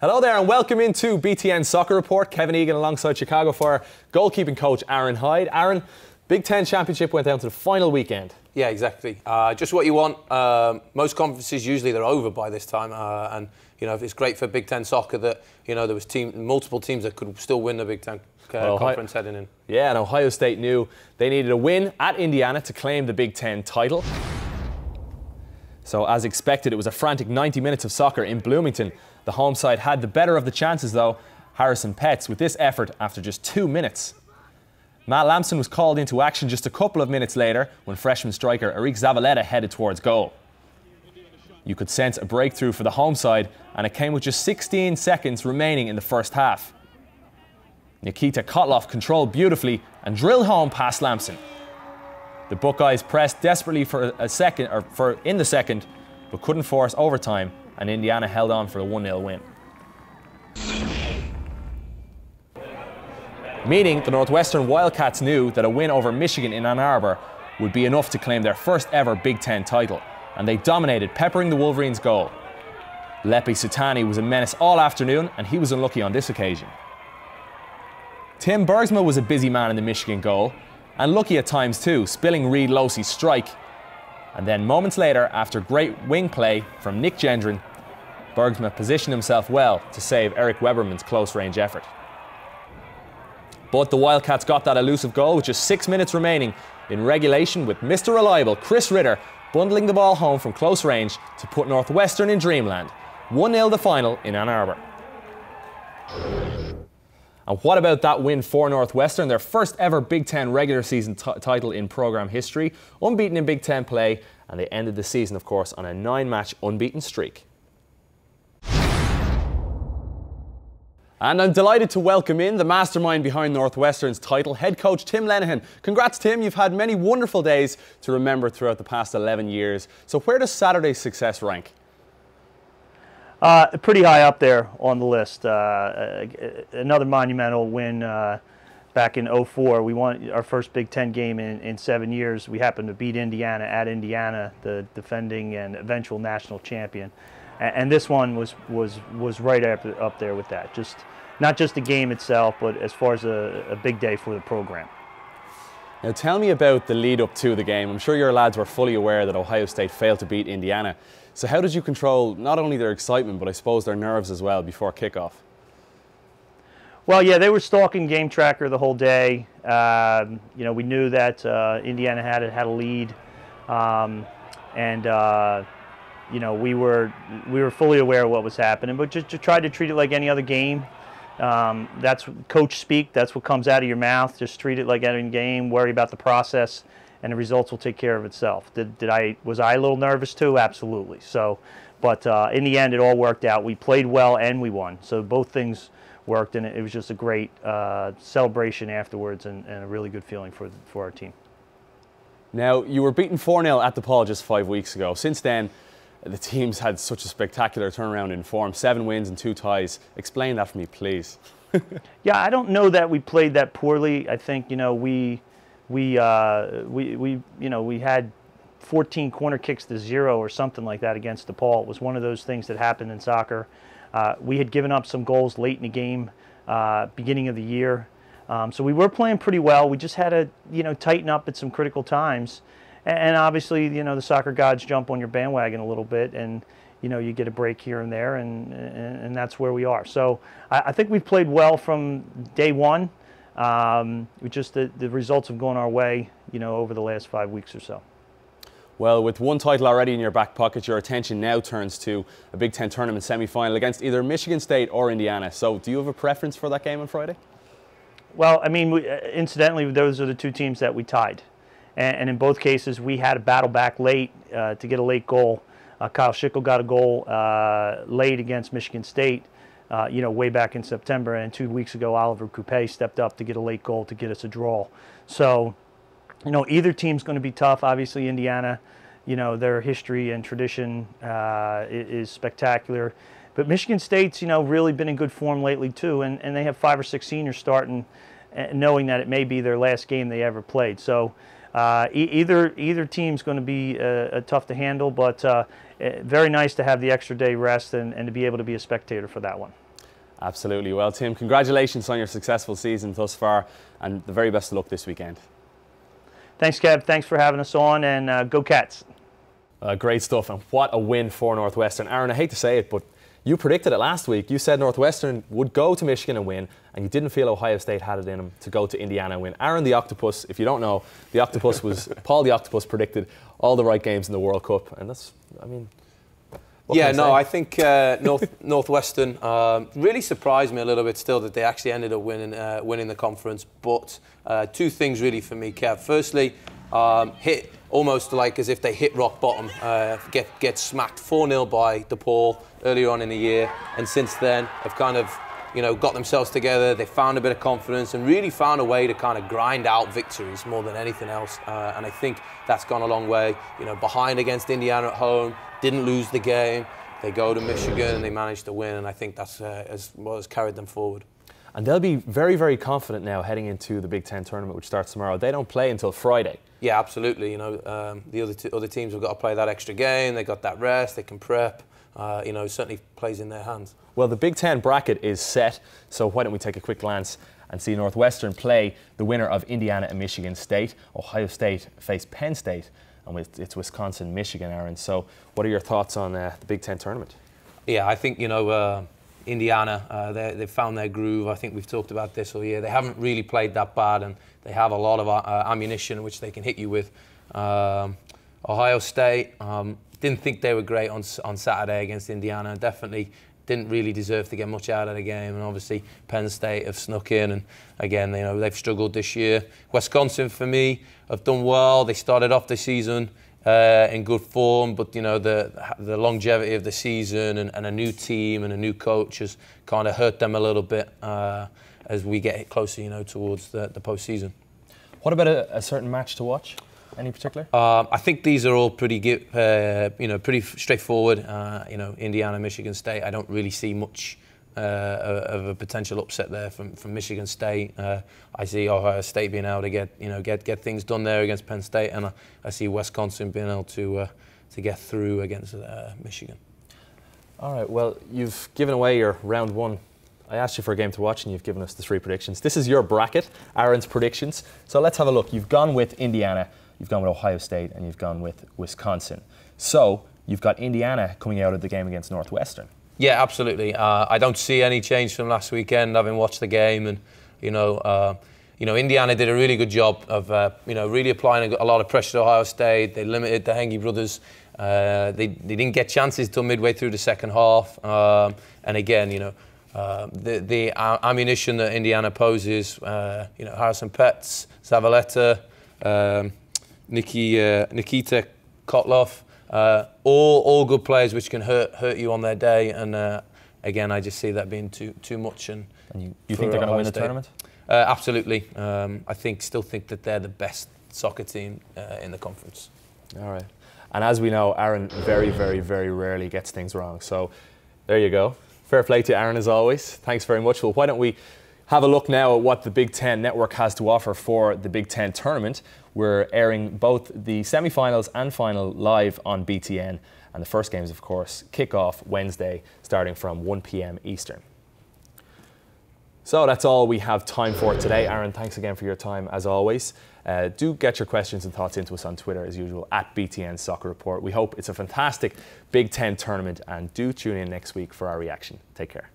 Hello there and welcome into BTN Soccer Report. Kevin Egan alongside Chicago Fire goalkeeping coach Aron Hyde. Aron, Big Ten Championship went down to the final weekend. Yeah, exactly. Just what you want. Most conferences usually they're over by this time, and you know it's great for Big Ten soccer that there was multiple teams that could still win the Big Ten conference heading in. Yeah, and Ohio State knew they needed a win at Indiana to claim the Big Ten title. So as expected, it was a frantic 90 minutes of soccer in Bloomington. The home side had the better of the chances though. Harrison Petts with this effort after just 2 minutes. Matt Lamson was called into action just a couple of minutes later when freshman striker Eric Zavaleta headed towards goal. You could sense a breakthrough for the home side, and it came with just 16 seconds remaining in the first half. Nikita Kotloff controlled beautifully and drilled home past Lamson. The Buckeyes pressed desperately in the second, but couldn't force overtime, and Indiana held on for a 1-0 win. Meaning the Northwestern Wildcats knew that a win over Michigan in Ann Arbor would be enough to claim their first ever Big Ten title, and they dominated, peppering the Wolverines' goal. Lepi Sutani was a menace all afternoon, and he was unlucky on this occasion. Tim Bergsma was a busy man in the Michigan goal, and lucky at times too, spilling Reed Losey's strike. And then moments later, after great wing play from Nick Gendron, Bergsma positioned himself well to save Eric Weberman's close-range effort. But the Wildcats got that elusive goal with just 6 minutes remaining in regulation, with Mr. Reliable Chris Ritter bundling the ball home from close range to put Northwestern in dreamland. 1-0 the final in Ann Arbor. And what about that win for Northwestern? Their first ever Big Ten regular season title in program history, unbeaten in Big Ten play, and they ended the season, of course, on a 9-match unbeaten streak. And I'm delighted to welcome in the mastermind behind Northwestern's title, head coach Tim Lenahan. Congrats, Tim. You've had many wonderful days to remember throughout the past 11 years. So where does Saturday's success rank? Pretty high up there on the list. Another monumental win back in '04. We won our first Big Ten game in 7 years. We happened to beat Indiana at Indiana, the defending and eventual national champion. And this one was right up there with that. Just not just the game itself, but as far as a big day for the program. Now tell me about the lead up to the game. I'm sure your lads were fully aware that Ohio State failed to beat Indiana. So how did you control not only their excitement, but I suppose their nerves as well before kickoff? Well, yeah, they were stalking Game Tracker the whole day. We knew that Indiana had a lead, we were fully aware of what was happening, but just tried to treat it like any other game. That's coach speak. That's what comes out of your mouth. Just treat it like any game. Worry about the process, and the results will take care of itself. Was I a little nervous too? Absolutely. So, but in the end, it all worked out. We played well and we won. So both things worked, and it was just a great celebration afterwards, and a really good feeling for our team. Now, you were beaten 4-0 at the Paul just 5 weeks ago. Since then, the team's had such a spectacular turnaround in form. 7 wins and 2 ties. Explain that for me, please. Yeah, I don't know that we played that poorly. I think we had 14 corner kicks to 0 or something like that against DePaul. It was one of those things that happened in soccer. We had given up some goals late in the game, beginning of the year. So we were playing pretty well. We just had to tighten up at some critical times. And obviously, the soccer gods jump on your bandwagon a little bit, and you get a break here and there, and that's where we are. So I think we've played well from day one. The results have gone our way, over the last 5 weeks or so. Well, with one title already in your back pocket, your attention now turns to a Big Ten tournament semi-final against either Michigan State or Indiana. So do you have a preference for that game on Friday? Well, I mean, incidentally, those are the 2 teams that we tied. And in both cases, we had to battle back late to get a late goal. Kyle Schickel got a goal late against Michigan State, way back in September. And 2 weeks ago, Oliver Coupe stepped up to get a late goal to get us a draw. So, either team's going to be tough. Obviously, Indiana, their history and tradition is spectacular. But Michigan State's, really been in good form lately, too. And they have 5 or 6 seniors starting, knowing that it may be their last game they ever played. So either team's going to be tough to handle, but very nice to have the extra day rest and to be able to be a spectator for that one. Absolutely. Well, Tim, congratulations on your successful season thus far, and the very best of luck this weekend. Thanks, Kev. Thanks for having us on, and go Cats. Great stuff, and what a win for Northwestern. Aron, I hate to say it, but you predicted it last week. You said Northwestern would go to Michigan and win, and you didn't feel Ohio State had it in them to go to Indiana and win. Aron the Octopus, if you don't know, the Octopus was Paul the Octopus predicted all the right games in the World Cup, and that's, I mean, I think Northwestern really surprised me a little bit still that they actually ended up winning the conference. But two things really for me, Kev. Firstly, hit almost like as if they hit rock bottom, get smacked 4-0 by DePaul earlier on in the year, and since then have kind of got themselves together. They found a bit of confidence and really found a way to kind of grind out victories more than anything else. And I think that's gone a long way. Behind against Indiana at home, didn't lose the game. They go to Michigan and they managed to win, and I think that's what has carried them forward. And they'll be very, very confident now heading into the Big Ten tournament, which starts tomorrow. They don't play until Friday. Yeah, absolutely. The other teams have got to play that extra game. They got that rest. They can prep. Certainly plays in their hands. Well, the Big Ten bracket is set, so why don't we take a quick glance and see Northwestern play the winner of Indiana and Michigan State. Ohio State face Penn State, and it's Wisconsin, Michigan, Aron. So what are your thoughts on the Big Ten tournament? Yeah, I think, Indiana, they've found their groove. I think we've talked about this all year. They haven't really played that bad, and they have a lot of ammunition which they can hit you with. Ohio State, didn't think they were great on Saturday against Indiana. Definitely didn't really deserve to get much out of the game. And obviously Penn State have snuck in, and again, they've struggled this year. Wisconsin, for me, have done well. They started off the season in good form, but the longevity of the season and a new team and a new coach has kind of hurt them a little bit as we get closer, towards the postseason. What about a certain match to watch? Any particular? I think these are all pretty pretty straightforward. Indiana, Michigan State. I don't really see much of a potential upset there from Michigan State. I see Ohio State being able to get things done there against Penn State, and I see Wisconsin being able to get through against Michigan. All right. Well, you've given away your round one. I asked you for a game to watch, and you've given us the 3 predictions. This is your bracket, Aron's predictions. So let's have a look. You've gone with Indiana, you've gone with Ohio State, and you've gone with Wisconsin. So you've got Indiana coming out of the game against Northwestern. Yeah, absolutely. I don't see any change from last weekend, having watched the game, and Indiana did a really good job of really applying a lot of pressure to Ohio State. They limited the Hengy brothers. They didn't get chances till midway through the second half, and again, the ammunition that Indiana poses, Harrison Petts, Zavaleta, Nikita Kotloff, all good players which can hurt you on their day, and again, I just see that being too much. And you think they're going to win the tournament? Absolutely. I still think that they're the best soccer team in the conference. All right. And as we know, Aron very, very, very rarely gets things wrong. So there you go. Fair play to Aron as always. Thanks very much. Well, why don't we have a look now at what the Big Ten Network has to offer for the Big Ten tournament. We're airing both the semi-finals and final live on BTN. And the first games, of course, kick off Wednesday, starting from 1 p.m. Eastern. So that's all we have time for today. Aron, thanks again for your time, as always. Do get your questions and thoughts into us on Twitter, as usual, at BTN Soccer Report. We hope it's a fantastic Big Ten tournament, and do tune in next week for our reaction. Take care.